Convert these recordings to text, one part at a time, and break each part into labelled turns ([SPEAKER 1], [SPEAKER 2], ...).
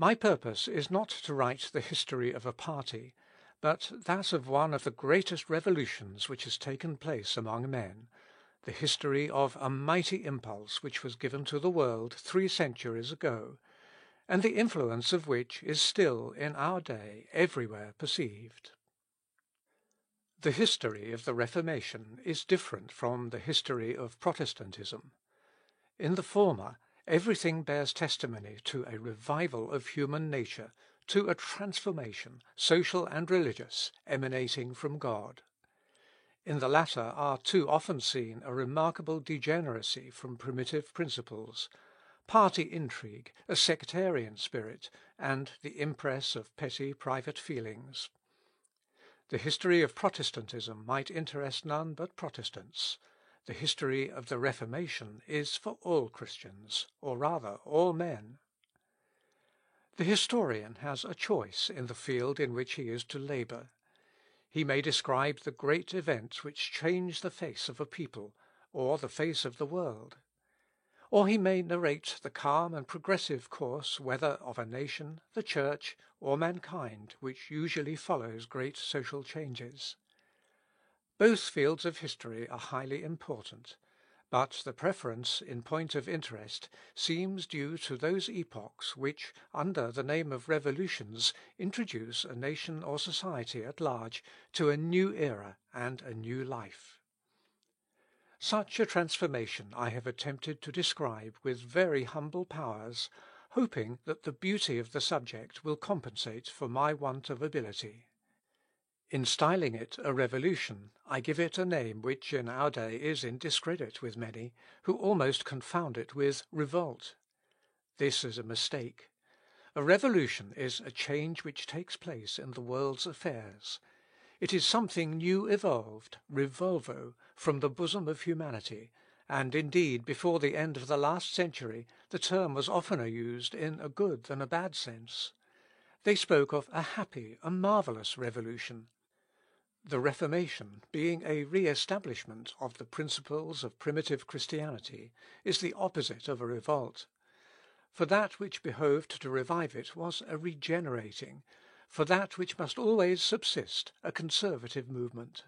[SPEAKER 1] My purpose is not to write the history of a party, but that of one of the greatest revolutions which has taken place among men, the history of a mighty impulse which was given to the world 3 centuries ago, and the influence of which is still in our day everywhere perceived. The history of the Reformation is different from the history of Protestantism. In the former, everything bears testimony to a revival of human nature, to a transformation, social and religious, emanating from God. In the latter are too often seen a remarkable degeneracy from primitive principles, party intrigue, a sectarian spirit, and the impress of petty private feelings. The history of Protestantism might interest none but Protestants. The history of the Reformation is for all Christians, or rather all men. The historian has a choice in the field in which he is to labour. He may describe the great events which change the face of a people, or the face of the world. Or he may narrate the calm and progressive course whether of a nation, the Church, or mankind, which usually follows great social changes. Both fields of history are highly important, but the preference in point of interest seems due to those epochs which, under the name of revolutions, introduce a nation or society at large to a new era and a new life. Such a transformation I have attempted to describe with very humble powers, hoping that the beauty of the subject will compensate for my want of ability. In styling it a revolution, I give it a name which in our day is in discredit with many, who almost confound it with revolt. This is a mistake. A revolution is a change which takes place in the world's affairs. It is something new evolved, revolvo, from the bosom of humanity, and indeed before the end of the last century the term was oftener used in a good than a bad sense. They spoke of a happy, a marvellous revolution. The Reformation, being a re-establishment of the principles of primitive Christianity, is the opposite of a revolt. For that which behoved to revive it was a regenerating, for that which must always subsist, a conservative movement.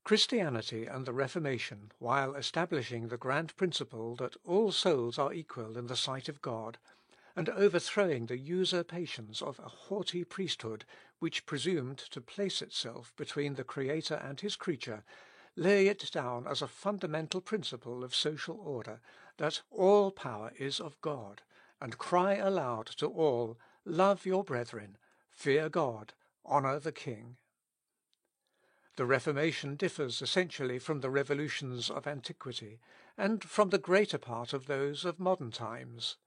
[SPEAKER 1] Christianity and the Reformation, while establishing the grand principle that all souls are equal in the sight of God, and overthrowing the usurpations of a haughty priesthood which presumed to place itself between the Creator and his creature, lay it down as a fundamental principle of social order, that all power is of God, and cry aloud to all, love your brethren, fear God, honour the King. The Reformation differs essentially from the revolutions of antiquity, and from the greater part of those of modern times.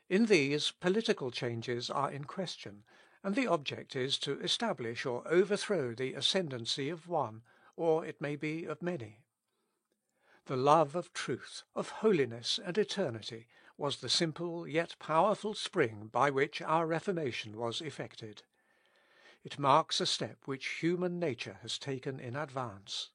[SPEAKER 1] In these, political changes are in question, and the object is to establish or overthrow the ascendancy of one, or it may be of many. The love of truth, of holiness and eternity, was the simple yet powerful spring by which our Reformation was effected. It marks a step which human nature has taken in advance.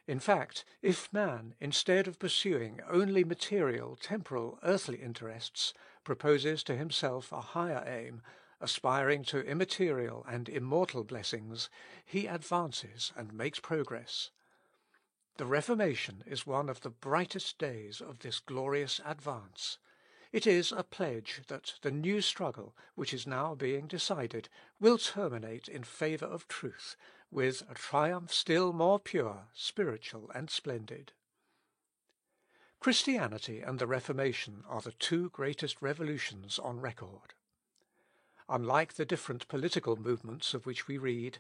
[SPEAKER 1] In fact, if man, instead of pursuing only material, temporal, earthly interests, proposes to himself a higher aim, aspiring to immaterial and immortal blessings, he advances and makes progress. The Reformation is one of the brightest days of this glorious advance. It is a pledge that the new struggle, which is now being decided, will terminate in favour of truth, with a triumph still more pure, spiritual, and splendid. Christianity and the Reformation are the two greatest revolutions on record. Unlike the different political movements of which we read,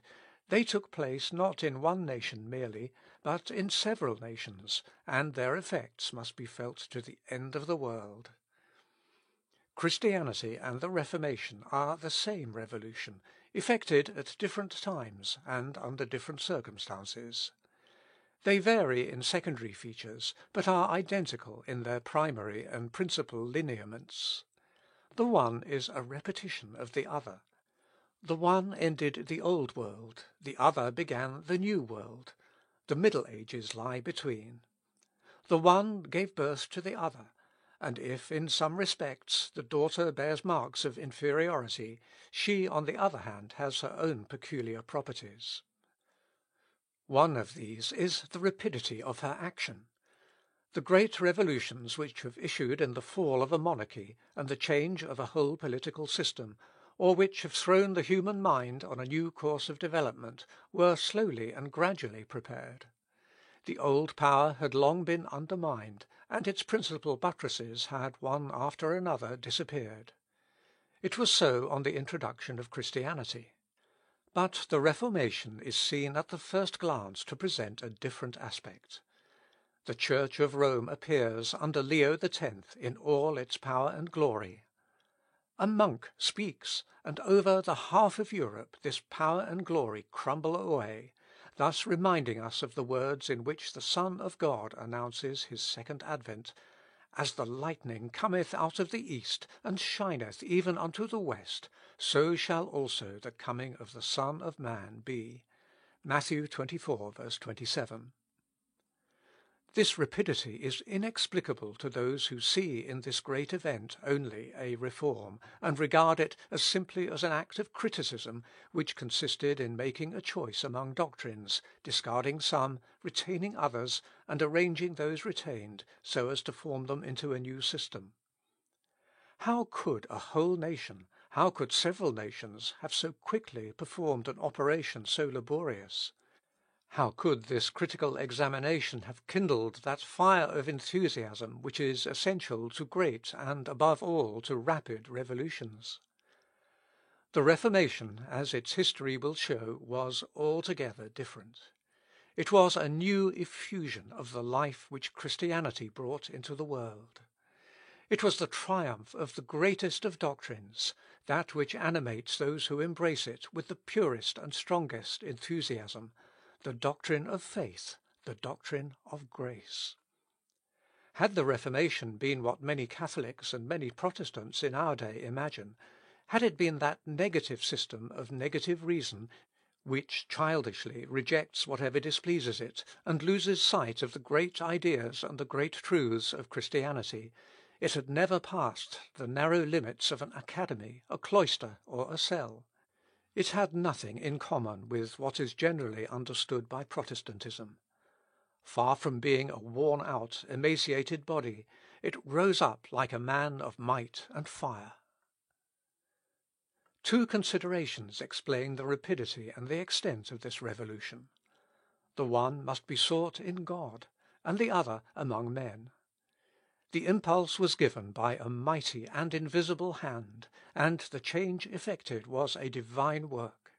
[SPEAKER 1] they took place not in one nation merely, but in several nations, and their effects must be felt to the end of the world. Christianity and the Reformation are the same revolution, effected at different times and under different circumstances. They vary in secondary features, but are identical in their primary and principal lineaments. The one is a repetition of the other. The one ended the old world, the other began the new world. The Middle Ages lie between. The one gave birth to the other, and if, in some respects, the daughter bears marks of inferiority, she, on the other hand, has her own peculiar properties. One of these is the rapidity of her action. The great revolutions which have issued in the fall of a monarchy and the change of a whole political system, or which have thrown the human mind on a new course of development, were slowly and gradually prepared. The old power had long been undermined, and its principal buttresses had one after another disappeared. It was so on the introduction of Christianity. But the Reformation is seen at the first glance to present a different aspect. The Church of Rome appears under Leo X in all its power and glory. A monk speaks, and over the half of Europe this power and glory crumble away, thus reminding us of the words in which the Son of God announces his second advent: "As the lightning cometh out of the east, and shineth even unto the west, so shall also the coming of the Son of Man be." Matt. 24:27. This rapidity is inexplicable to those who see in this great event only a reform, and regard it as simply as an act of criticism which consisted in making a choice among doctrines, discarding some, retaining others, and arranging those retained so as to form them into a new system. How could a whole nation, how could several nations, have so quickly performed an operation so laborious? How could this critical examination have kindled that fire of enthusiasm which is essential to great and, above all, to rapid revolutions? The Reformation, as its history will show, was altogether different. It was a new effusion of the life which Christianity brought into the world. It was the triumph of the greatest of doctrines, that which animates those who embrace it with the purest and strongest enthusiasm, the doctrine of faith, the doctrine of grace. Had the Reformation been what many Catholics and many Protestants in our day imagine, had it been that negative system of negative reason which childishly rejects whatever displeases it, and loses sight of the great ideas and the great truths of Christianity, it had never passed the narrow limits of an academy, a cloister, or a cell. It had nothing in common with what is generally understood by Protestantism. Far from being a worn out, emaciated body, it rose up like a man of might and fire. Two considerations explain the rapidity and the extent of this revolution. The one must be sought in God, and the other among men. The impulse was given by a mighty and invisible hand, and the change effected was a divine work.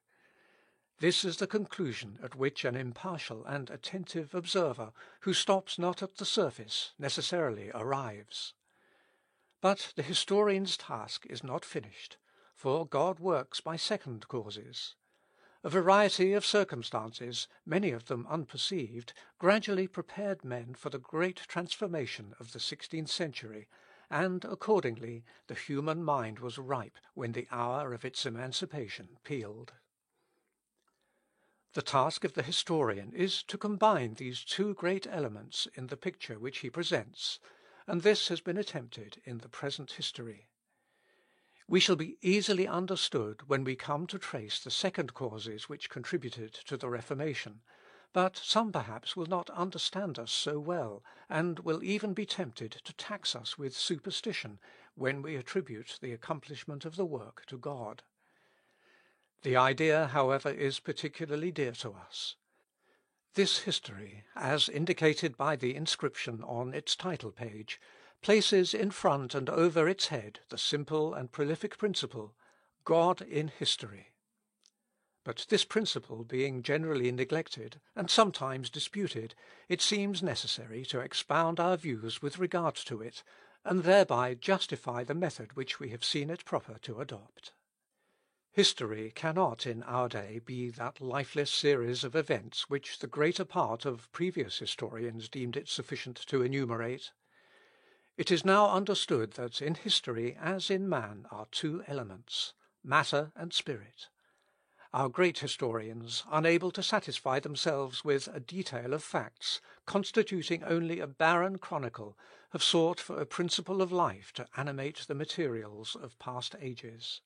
[SPEAKER 1] This is the conclusion at which an impartial and attentive observer, who stops not at the surface, necessarily arrives. But the historian's task is not finished, for God works by second causes. A variety of circumstances, many of them unperceived, gradually prepared men for the great transformation of the 16th century, and accordingly the human mind was ripe when the hour of its emancipation pealed. The task of the historian is to combine these two great elements in the picture which he presents, and this has been attempted in the present history. We shall be easily understood when we come to trace the second causes which contributed to the Reformation, but some perhaps will not understand us so well, and will even be tempted to tax us with superstition when we attribute the accomplishment of the work to God. The idea, however, is particularly dear to us. This history, as indicated by the inscription on its title page, places in front and over its head the simple and prolific principle, God in history. But this principle being generally neglected, and sometimes disputed, it seems necessary to expound our views with regard to it, and thereby justify the method which we have seen it proper to adopt. History cannot in our day be that lifeless series of events which the greater part of previous historians deemed it sufficient to enumerate. It is now understood that in history as in man are two elements, matter and spirit. Our great historians, unable to satisfy themselves with a detail of facts, constituting only a barren chronicle, have sought for a principle of life to animate the materials of past ages.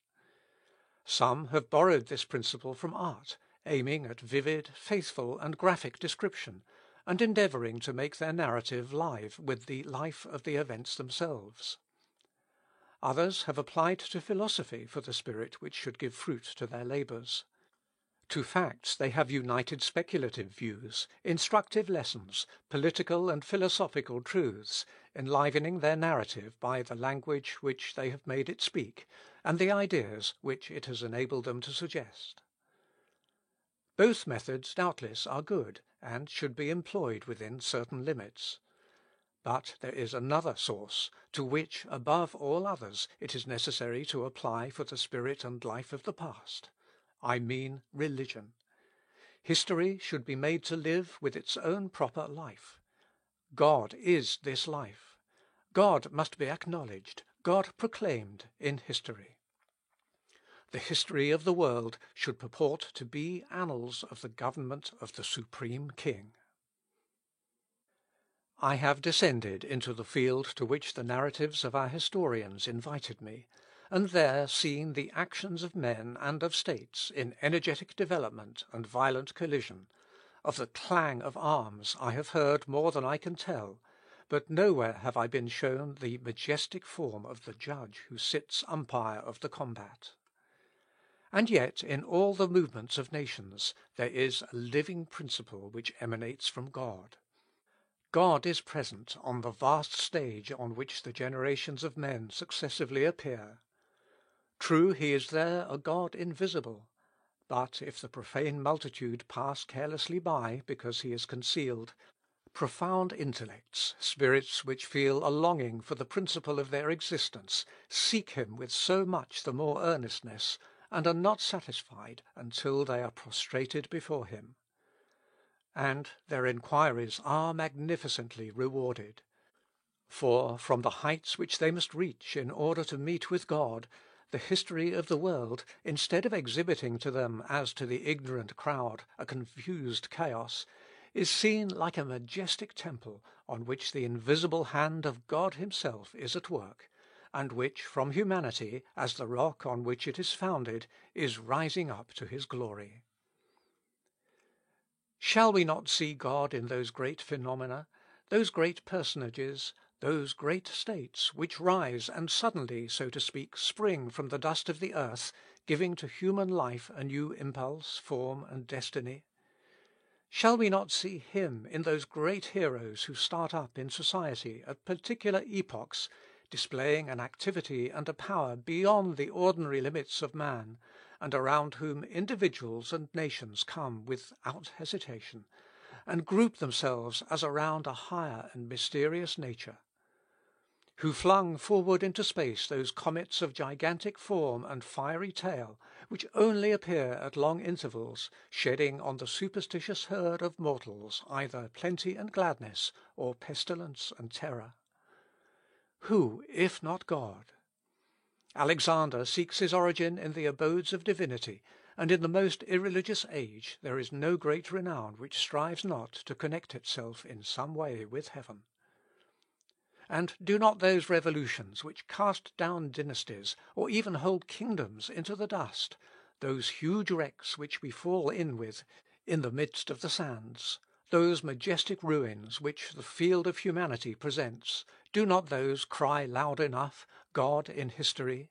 [SPEAKER 1] Some have borrowed this principle from art, aiming at vivid, faithful, and graphic description, and endeavouring to make their narrative live with the life of the events themselves. Others have applied to philosophy for the spirit which should give fruit to their labours. To facts they have united speculative views, instructive lessons, political and philosophical truths, enlivening their narrative by the language which they have made it speak, and the ideas which it has enabled them to suggest. Both methods doubtless are good, and should be employed within certain limits. But there is another source, to which, above all others, it is necessary to apply for the spirit and life of the past. I mean religion. History should be made to live with its own proper life. God is this life. God must be acknowledged, God proclaimed in history. The history of the world should purport to be annals of the government of the Supreme King. I have descended into the field to which the narratives of our historians invited me, and there seen the actions of men and of states in energetic development and violent collision. Of the clang of arms I have heard more than I can tell, but nowhere have I been shown the majestic form of the judge who sits umpire of the combat. And yet in all the movements of nations there is a living principle which emanates from God. God is present on the vast stage on which the generations of men successively appear. True, he is there a God invisible, but if the profane multitude pass carelessly by because he is concealed, profound intellects, spirits which feel a longing for the principle of their existence, seek him with so much the more earnestness, and are not satisfied until they are prostrated before him. And their inquiries are magnificently rewarded. For from the heights which they must reach in order to meet with God, the history of the world, instead of exhibiting to them as to the ignorant crowd a confused chaos, is seen like a majestic temple on which the invisible hand of God himself is at work, and which from humanity, as the rock on which it is founded, is rising up to his glory. Shall we not see God in those great phenomena, those great personages, those great states, which rise and suddenly, so to speak, spring from the dust of the earth, giving to human life a new impulse, form, and destiny? Shall we not see him in those great heroes who start up in society at particular epochs, displaying an activity and a power beyond the ordinary limits of man, and around whom individuals and nations come without hesitation, and group themselves as around a higher and mysterious nature? Who flung forward into space those comets of gigantic form and fiery tail, which only appear at long intervals, shedding on the superstitious herd of mortals either plenty and gladness, or pestilence and terror? Who, if not God? Alexander seeks his origin in the abodes of divinity, and in the most irreligious age there is no great renown which strives not to connect itself in some way with heaven. And do not those revolutions which cast down dynasties, or even whole kingdoms into the dust, those huge wrecks which we fall in with in the midst of the sands, those majestic ruins which the field of humanity presents, do not those cry loud enough, God in history?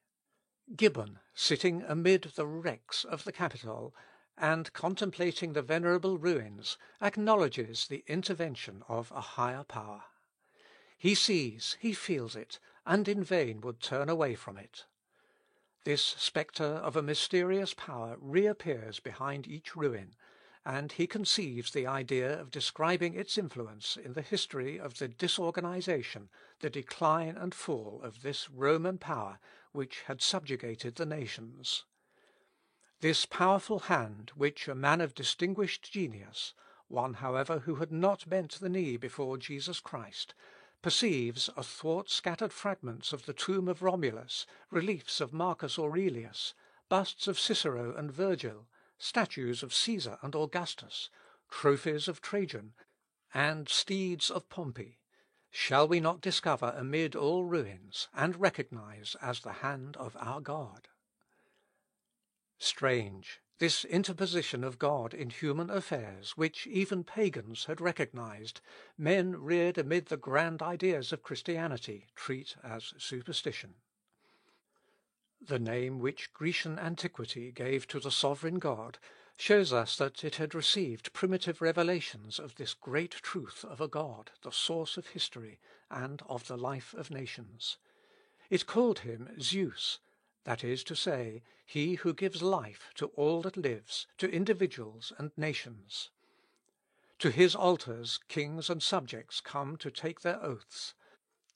[SPEAKER 1] Gibbon, sitting amid the wrecks of the Capitol, and contemplating the venerable ruins, acknowledges the intervention of a higher power. He sees, he feels it, and in vain would turn away from it. This spectre of a mysterious power reappears behind each ruin, and he conceives the idea of describing its influence in the history of the disorganization, the decline and fall of this Roman power which had subjugated the nations. This powerful hand, which a man of distinguished genius, one however who had not bent the knee before Jesus Christ, perceives athwart scattered fragments of the tomb of Romulus, reliefs of Marcus Aurelius, busts of Cicero and Virgil, statues of Caesar and Augustus, trophies of Trajan, and steeds of Pompey, shall we not discover amid all ruins, and recognize as the hand of our God? Strange, this interposition of God in human affairs, which even pagans had recognized, men reared amid the grand ideas of Christianity treat as superstition. The name which Grecian antiquity gave to the sovereign God shows us that it had received primitive revelations of this great truth of a God, the source of history and of the life of nations. It called him Zeus, that is to say, he who gives life to all that lives, to individuals and nations. To his altars kings and subjects come to take their oaths,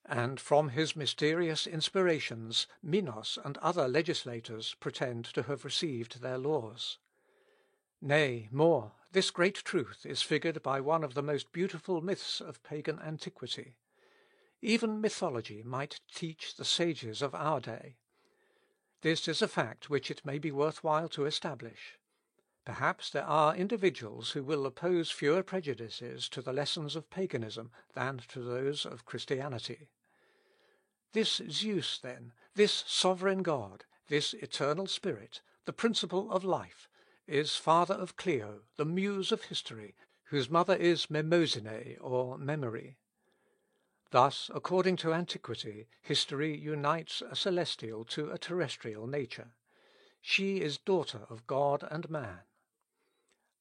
[SPEAKER 1] and from his mysterious inspirations Minos and other legislators pretend to have received their laws. Nay, more, this great truth is figured by one of the most beautiful myths of pagan antiquity. Even mythology might teach the sages of our day. This is a fact which it may be worthwhile to establish. Perhaps there are individuals who will oppose fewer prejudices to the lessons of paganism than to those of Christianity. This Zeus, then, this sovereign God, this eternal Spirit, the principle of life, is father of Clio, the muse of history, whose mother is Mnemosyne, or memory. Thus, according to antiquity, history unites a celestial to a terrestrial nature. She is daughter of God and man.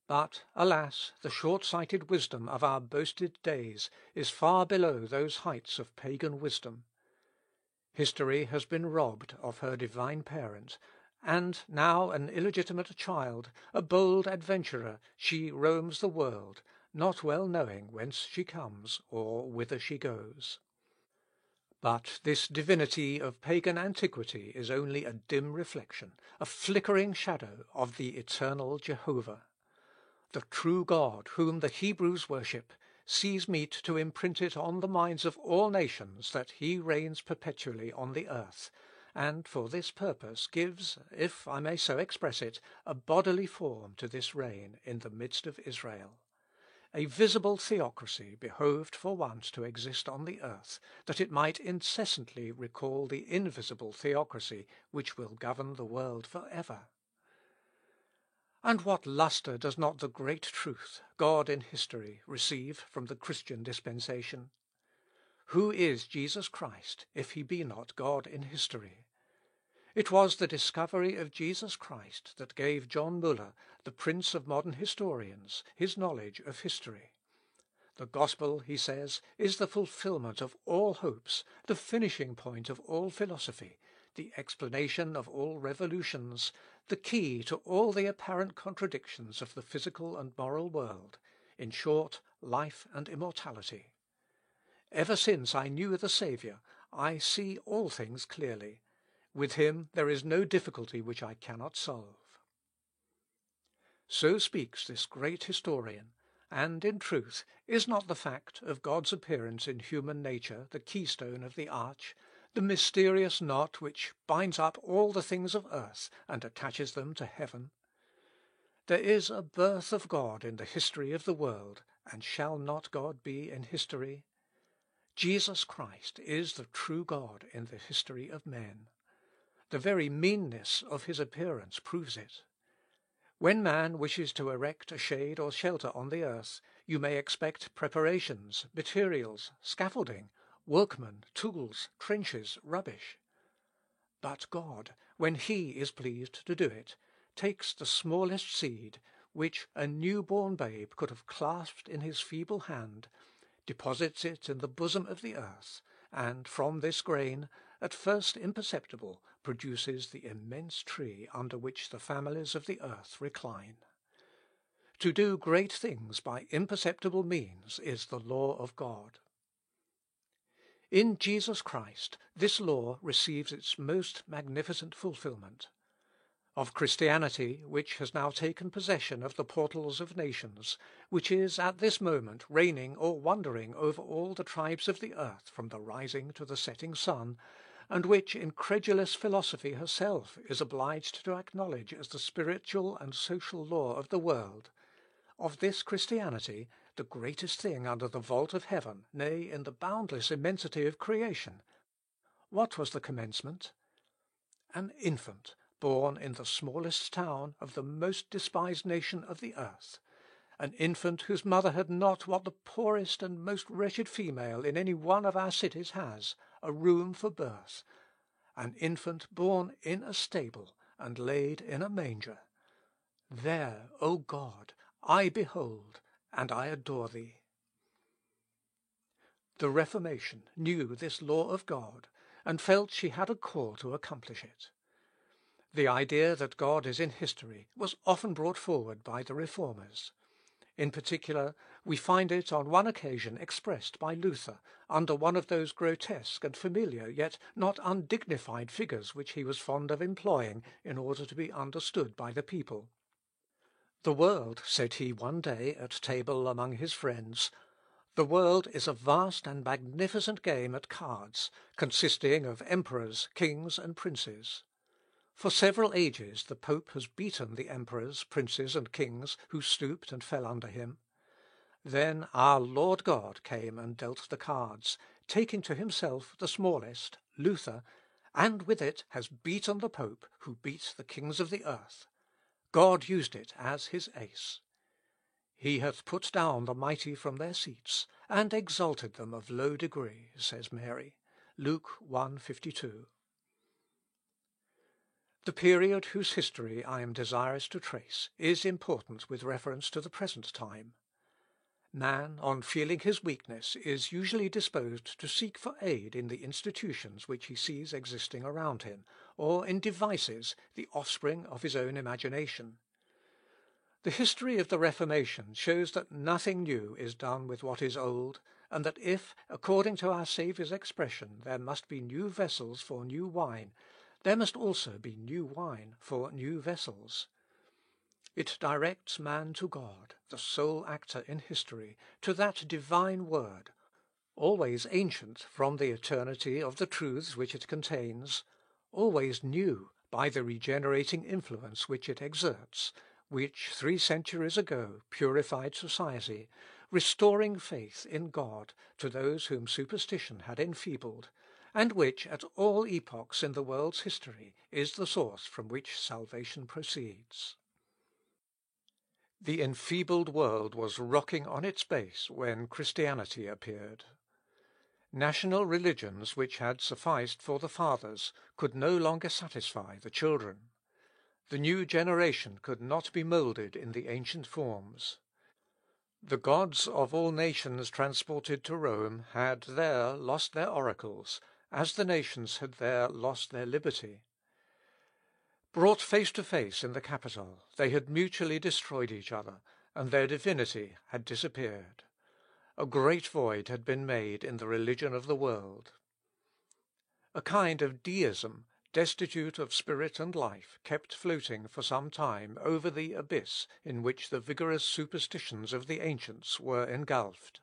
[SPEAKER 1] But, alas, the short-sighted wisdom of our boasted days is far below those heights of pagan wisdom. History has been robbed of her divine parent, and now an illegitimate child, a bold adventurer, she roams the world, not well knowing whence she comes or whither she goes. But this divinity of pagan antiquity is only a dim reflection, a flickering shadow of the eternal Jehovah. The true God, whom the Hebrews worship, sees meet to imprint it on the minds of all nations that he reigns perpetually on the earth, and for this purpose gives, if I may so express it, a bodily form to this reign in the midst of Israel. A visible theocracy behoved for once to exist on the earth, that it might incessantly recall the invisible theocracy which will govern the world for ever. And what lustre does not the great truth, God in history, receive from the Christian dispensation? Who is Jesus Christ, if he be not God in history? It was the discovery of Jesus Christ that gave John Müller, the prince of modern historians, his knowledge of history. The gospel, he says, is the fulfillment of all hopes, the finishing point of all philosophy, the explanation of all revolutions, the key to all the apparent contradictions of the physical and moral world, in short, life and immortality. Ever since I knew the Saviour, I see all things clearly. With him there is no difficulty which I cannot solve. So speaks this great historian, and in truth, is not the fact of God's appearance in human nature the keystone of the arch, the mysterious knot which binds up all the things of earth and attaches them to heaven? There is a birth of God in the history of the world, and shall not God be in history? Jesus Christ is the true God in the history of men. The very meanness of his appearance proves it. When man wishes to erect a shade or shelter on the earth, you may expect preparations, materials, scaffolding, workmen, tools, trenches, rubbish. But God, when he is pleased to do it, takes the smallest seed, which a new-born babe could have clasped in his feeble hand, deposits it in the bosom of the earth, and from this grain, at first imperceptible, produces the immense tree under which the families of the earth recline. To do great things by imperceptible means is the law of God. In Jesus Christ this law receives its most magnificent fulfilment. Of Christianity, which has now taken possession of the portals of nations, which is at this moment reigning or wandering over all the tribes of the earth from the rising to the setting sun, and which incredulous philosophy herself is obliged to acknowledge as the spiritual and social law of the world, of this Christianity, the greatest thing under the vault of heaven, nay, in the boundless immensity of creation, what was the commencement? An infant, born in the smallest town of the most despised nation of the earth, an infant whose mother had not what the poorest and most wretched female in any one of our cities has, a room for birth, an infant born in a stable and laid in a manger. There, O God, I behold and I adore thee. The Reformation knew this law of God, and felt she had a call to accomplish it. The idea that God is in history was often brought forward by the Reformers. In particular, we find it on one occasion expressed by Luther under one of those grotesque and familiar yet not undignified figures which he was fond of employing in order to be understood by the people. "The world," said he one day at table among his friends, "the world is a vast and magnificent game at cards, consisting of emperors, kings, and princes. For several ages the pope has beaten the emperors, princes, and kings who stooped and fell under him. Then our Lord God came and dealt the cards, taking to himself the smallest, Luther, and with it has beaten the pope who beat the kings of the earth. God used it as his ace. He hath put down the mighty from their seats, and exalted them of low degree," says Mary. Luke 1:52. The period whose history I am desirous to trace is important with reference to the present time. Man, on feeling his weakness, is usually disposed to seek for aid in the institutions which he sees existing around him, or in devices, the offspring of his own imagination. The history of the Reformation shows that nothing new is done with what is old, and that if, according to our Saviour's expression, there must be new vessels for new wine, there must also be new wine for new vessels. It directs man to God, the sole actor in history, to that divine word, always ancient from the eternity of the truths which it contains, always new by the regenerating influence which it exerts, which 3 centuries ago purified society, restoring faith in God to those whom superstition had enfeebled, and which at all epochs in the world's history is the source from which salvation proceeds. The enfeebled world was rocking on its base when Christianity appeared. National religions which had sufficed for the fathers could no longer satisfy the children. The new generation could not be moulded in the ancient forms. The gods of all nations transported to Rome had there lost their oracles, as the nations had there lost their liberty. Brought face to face in the Capitol, they had mutually destroyed each other, and their divinity had disappeared. A great void had been made in the religion of the world. A kind of deism, destitute of spirit and life, kept floating for some time over the abyss in which the vigorous superstitions of the ancients were engulfed.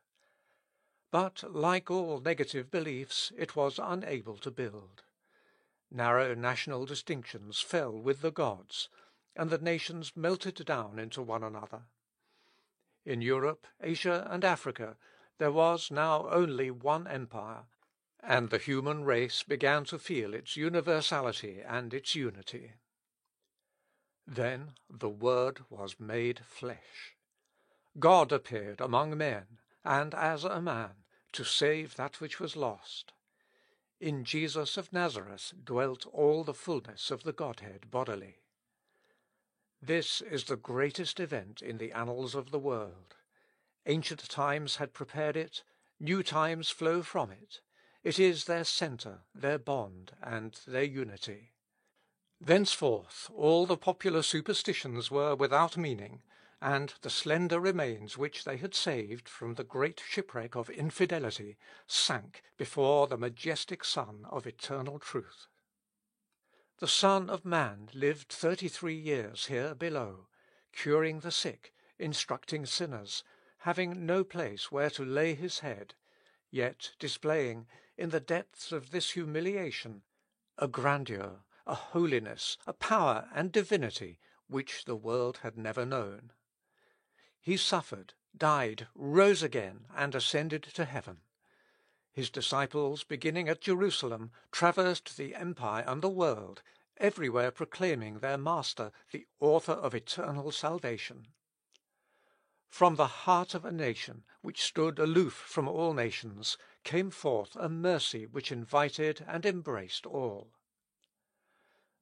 [SPEAKER 1] But, like all negative beliefs, it was unable to build. Narrow national distinctions fell with the gods, and the nations melted down into one another. In Europe, Asia, and Africa, there was now only one empire, and the human race began to feel its universality and its unity. Then the Word was made flesh. God appeared among men, and as a man, to save that which was lost. In Jesus of Nazareth dwelt all the fullness of the Godhead bodily. This is the greatest event in the annals of the world. Ancient times had prepared it, new times flow from it. It is their centre, their bond, and their unity. Thenceforth all the popular superstitions were without meaning, and the slender remains which they had saved from the great shipwreck of infidelity sank before the majestic Sun of eternal truth. The Son of Man lived 33 years here below, curing the sick, instructing sinners, having no place where to lay his head, yet displaying, in the depths of this humiliation, a grandeur, a holiness, a power and divinity which the world had never known. He suffered, died, rose again, and ascended to heaven. His disciples, beginning at Jerusalem, traversed the empire and the world, everywhere proclaiming their Master, the author of eternal salvation. From the heart of a nation, which stood aloof from all nations, came forth a mercy which invited and embraced all.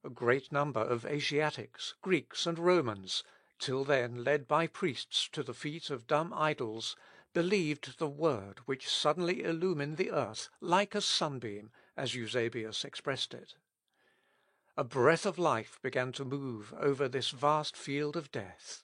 [SPEAKER 1] A great number of Asiatics, Greeks, and Romans, till then led by priests to the feet of dumb idols, believed the word which suddenly illumined the earth like a sunbeam, as Eusebius expressed it. A breath of life began to move over this vast field of death.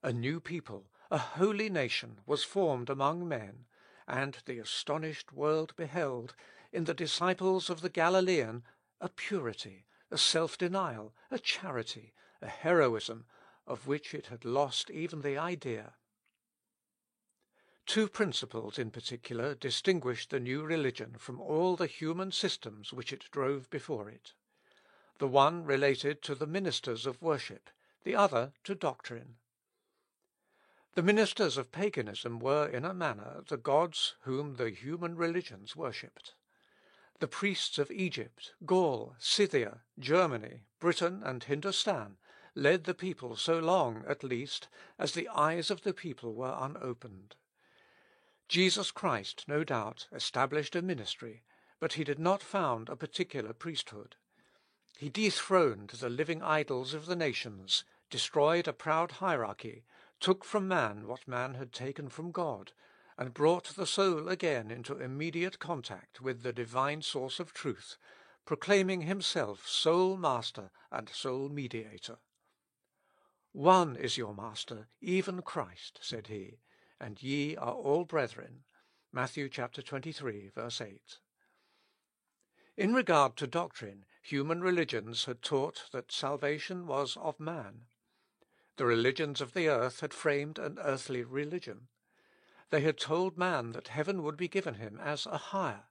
[SPEAKER 1] A new people, a holy nation, was formed among men, and the astonished world beheld, in the disciples of the Galilean, a purity, a self-denial, a charity, a heroism, of which it had lost even the idea. Two principles in particular distinguished the new religion from all the human systems which it drove before it. The one related to the ministers of worship, the other to doctrine. The ministers of paganism were in a manner the gods whom the human religions worshipped. The priests of Egypt, Gaul, Scythia, Germany, Britain, and Hindostan led the people so long, at least, as the eyes of the people were unopened. Jesus Christ, no doubt, established a ministry, but he did not found a particular priesthood. He dethroned the living idols of the nations, destroyed a proud hierarchy, took from man what man had taken from God, and brought the soul again into immediate contact with the divine source of truth, proclaiming himself sole master and sole mediator. "One is your master, even Christ," said he, "and ye are all brethren." Matt. chapter 23, verse 8. In regard to doctrine, human religions had taught that salvation was of man. The religions of the earth had framed an earthly religion. They had told man that heaven would be given him as a hire.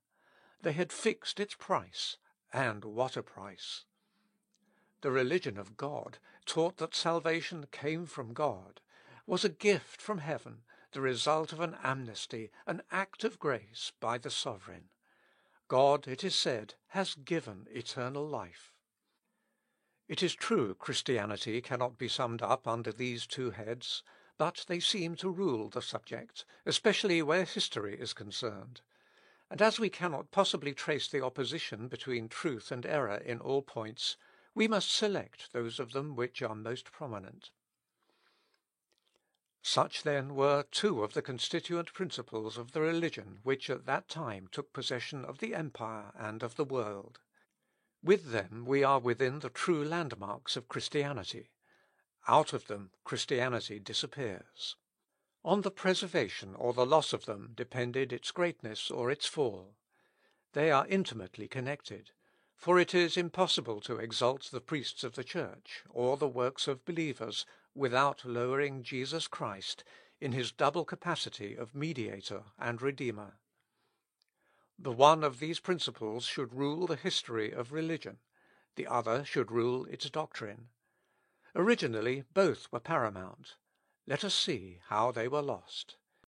[SPEAKER 1] They had fixed its price, and what a price! The religion of God taught that salvation came from God, was a gift from heaven, the result of an amnesty, an act of grace by the sovereign. God, it is said, has given eternal life. It is true Christianity cannot be summed up under these two heads, but they seem to rule the subject, especially where history is concerned. And as we cannot possibly trace the opposition between truth and error in all points, we must select those of them which are most prominent. Such then were two of the constituent principles of the religion which at that time took possession of the empire and of the world. With them we are within the true landmarks of Christianity. Out of them Christianity disappears. On the preservation or the loss of them depended its greatness or its fall. They are intimately connected, for it is impossible to exalt the priests of the Church, or the works of believers, without lowering Jesus Christ in his double capacity of Mediator and Redeemer. The one of these principles should rule the history of religion, the other should rule its doctrine. Originally both were paramount. Let us see how they were lost.